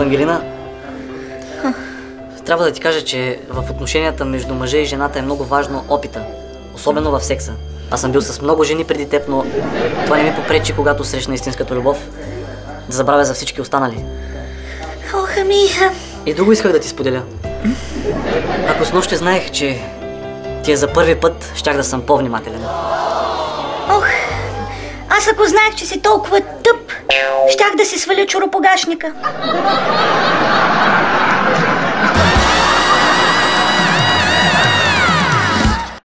Ангелина, трябва да ти кажа, че в отношенията между мъжа и жената е много важно опита. Особено в секса. Аз съм бил с много жени преди теб, но това не ми попречи, когато срещна истинската любов, да забравя за всички останали. Ох, И друго исках да ти споделя. Ако снощи знаех, че ти е за първи път, щях да съм по-внимателен. Ох, аз ако знаех, че си толкова тъп, щях да си сваля чоропогашника.